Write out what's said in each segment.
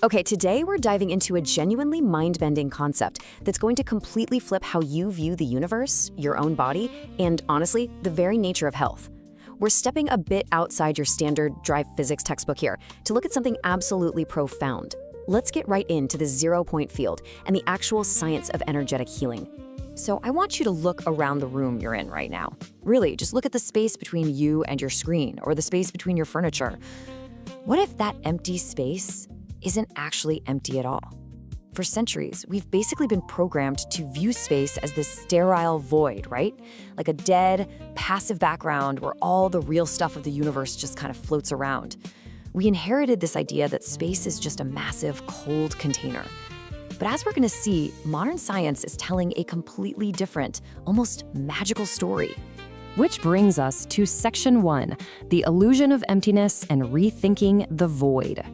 Okay, today we're diving into a genuinely mind-bending concept that's going to completely flip how you view the universe, your own body, and honestly, the very nature of health. We're stepping a bit outside your standard dry physics textbook here to look at something absolutely profound. Let's get right into the zero-point field and the actual science of energetic healing. So I want you to look around the room you're in right now. Really, just look at the space between you and your screen or the space between your furniture. What if that empty space isn't actually empty at all? For centuries, we've basically been programmed to view space as this sterile void, right? Like a dead, passive background where all the real stuff of the universe just kind of floats around. We inherited this idea that space is just a massive, cold container. But as we're going to see, modern science is telling a completely different, almost magical story. Which brings us to Section 1, the illusion of emptiness and rethinking the void.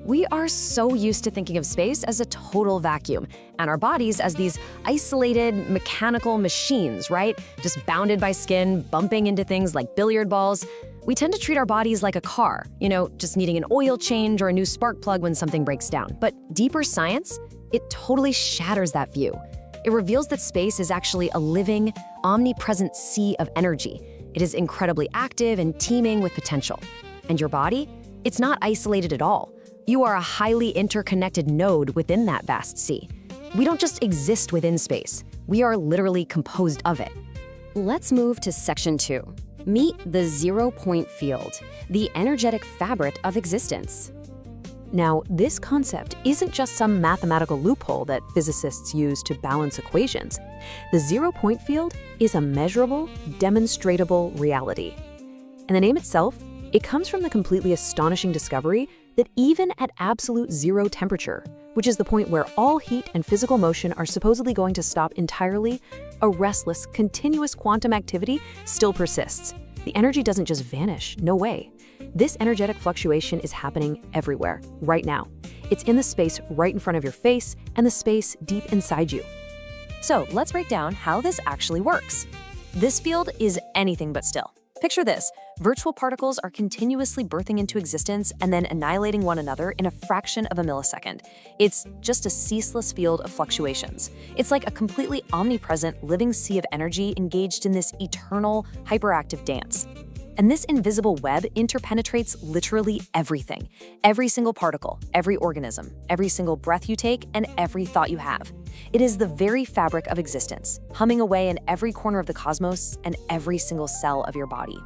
We are so used to thinking of space as a total vacuum, and our bodies as these isolated mechanical machines, right? Just bounded by skin, bumping into things like billiard balls. We tend to treat our bodies like a car, just needing an oil change or a new spark plug when something breaks down. But deeper science, it totally shatters that view. It reveals that space is actually a living, omnipresent sea of energy. It is incredibly active and teeming with potential. And your body? It's not isolated at all. You are a highly interconnected node within that vast sea. We don't just exist within space. We are literally composed of it. Let's move to Section 2. Meet the zero-point field, the energetic fabric of existence. Now, this concept isn't just some mathematical loophole that physicists use to balance equations. The zero-point field is a measurable, demonstratable reality. And the name itself, it comes from the completely astonishing discovery that even at absolute zero temperature, which is the point where all heat and physical motion are supposedly going to stop entirely, a restless, continuous quantum activity still persists. The energy doesn't just vanish, no way. This energetic fluctuation is happening everywhere, right now. It's in the space right in front of your face and the space deep inside you. So let's break down how this actually works. This field is anything but still. Picture this. Virtual particles are continuously birthing into existence and then annihilating one another in a fraction of a millisecond. It's just a ceaseless field of fluctuations. It's like a completely omnipresent living sea of energy engaged in this eternal, hyperactive dance. And this invisible web interpenetrates literally everything. Every single particle, every organism, every single breath you take, and every thought you have. It is the very fabric of existence, humming away in every corner of the cosmos and every single cell of your body.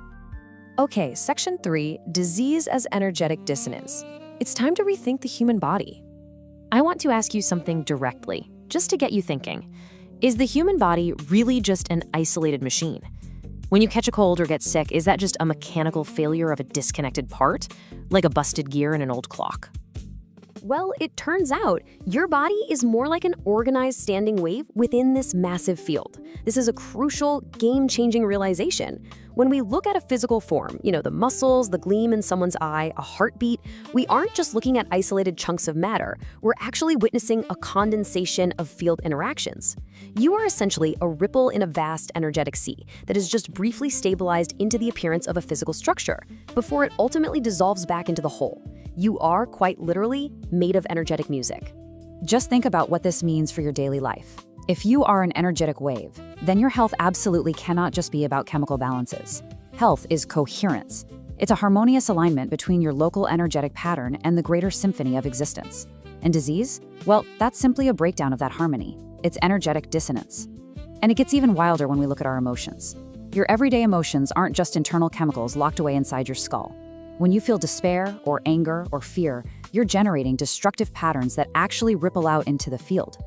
Okay, Section 3, disease as energetic dissonance. It's time to rethink the human body. I want to ask you something directly, just to get you thinking. Is the human body really just an isolated machine? When you catch a cold or get sick, is that just a mechanical failure of a disconnected part, like a busted gear in an old clock? Well, it turns out your body is more like an organized standing wave within this massive field. This is a crucial, game-changing realization. When we look at a physical form, the muscles, the gleam in someone's eye, a heartbeat, we aren't just looking at isolated chunks of matter. We're actually witnessing a condensation of field interactions. You are essentially a ripple in a vast energetic sea that is just briefly stabilized into the appearance of a physical structure before it ultimately dissolves back into the whole. You are, quite literally, made of energetic music. Just think about what this means for your daily life. If you are an energetic wave, then your health absolutely cannot just be about chemical balances. Health is coherence. It's a harmonious alignment between your local energetic pattern and the greater symphony of existence. And disease? Well, that's simply a breakdown of that harmony. It's energetic dissonance. And it gets even wilder when we look at our emotions. Your everyday emotions aren't just internal chemicals locked away inside your skull. When you feel despair or anger or fear, you're generating destructive patterns that actually ripple out into the field.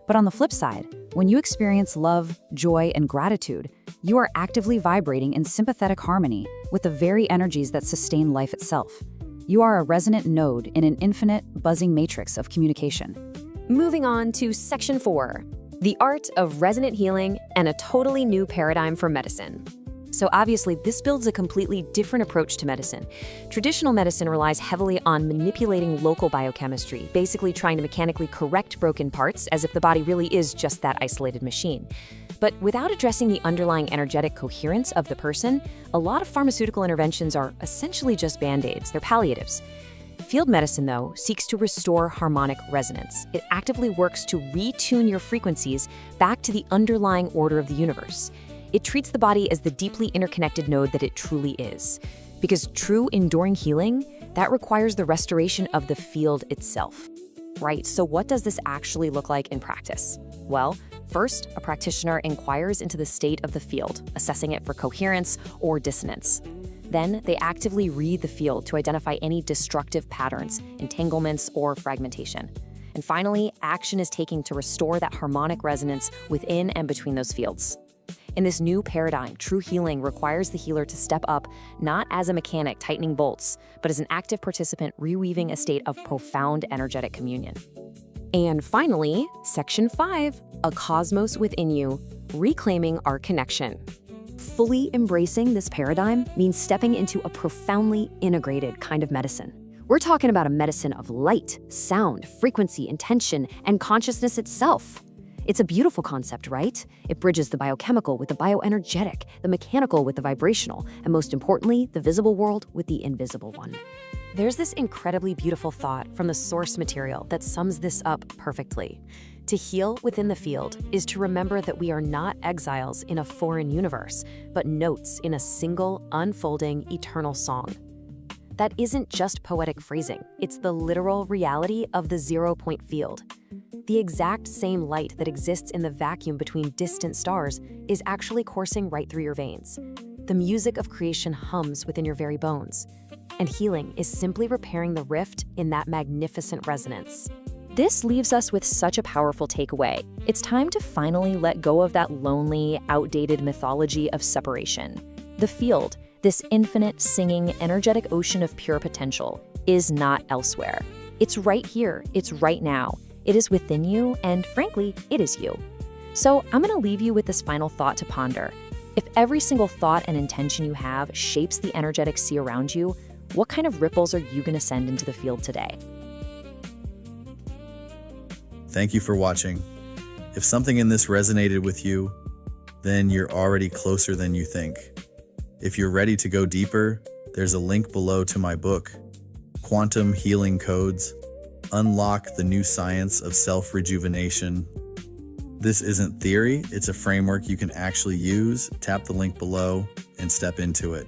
But on the flip side, when you experience love, joy, and gratitude, you are actively vibrating in sympathetic harmony with the very energies that sustain life itself. You are a resonant node in an infinite, buzzing matrix of communication. Moving on to Section 4, the art of resonant healing and a totally new paradigm for medicine. So obviously, this builds a completely different approach to medicine. Traditional medicine relies heavily on manipulating local biochemistry, basically trying to mechanically correct broken parts as if the body really is just that isolated machine. But without addressing the underlying energetic coherence of the person, a lot of pharmaceutical interventions are essentially just band-aids. They're palliatives. Field medicine, though, seeks to restore harmonic resonance. It actively works to retune your frequencies back to the underlying order of the universe. It treats the body as the deeply interconnected node that it truly is. Because true, enduring healing, that requires the restoration of the field itself. Right, so what does this actually look like in practice? Well, first, a practitioner inquires into the state of the field, assessing it for coherence or dissonance. Then, they actively read the field to identify any destructive patterns, entanglements, or fragmentation. And finally, action is taken to restore that harmonic resonance within and between those fields. In this new paradigm, true healing requires the healer to step up not as a mechanic tightening bolts, but as an active participant reweaving a state of profound energetic communion. And finally, Section 5, a cosmos within you, reclaiming our connection. Fully embracing this paradigm means stepping into a profoundly integrated kind of medicine. We're talking about a medicine of light, sound, frequency, intention, and consciousness itself. It's a beautiful concept, right? It bridges the biochemical with the bioenergetic, the mechanical with the vibrational, and most importantly, the visible world with the invisible one. There's this incredibly beautiful thought from the source material that sums this up perfectly. To heal within the field is to remember that we are not exiles in a foreign universe, but notes in a single, unfolding, eternal song. That isn't just poetic phrasing, it's the literal reality of the zero-point field. The exact same light that exists in the vacuum between distant stars is actually coursing right through your veins. The music of creation hums within your very bones. And healing is simply repairing the rift in that magnificent resonance. This leaves us with such a powerful takeaway. It's time to finally let go of that lonely, outdated mythology of separation. The field, this infinite, singing, energetic ocean of pure potential, is not elsewhere. It's right here, it's right now. It is within you, and frankly, it is you. So I'm gonna leave you with this final thought to ponder. If every single thought and intention you have shapes the energetic sea around you, what kind of ripples are you gonna send into the field today? Thank you for watching. If something in this resonated with you, then you're already closer than you think. If you're ready to go deeper, there's a link below to my book, Quantum Healing Codes: Unlock the New Science of Self-Rejuvenation. This isn't theory, it's a framework you can actually use. Tap the link below and step into it.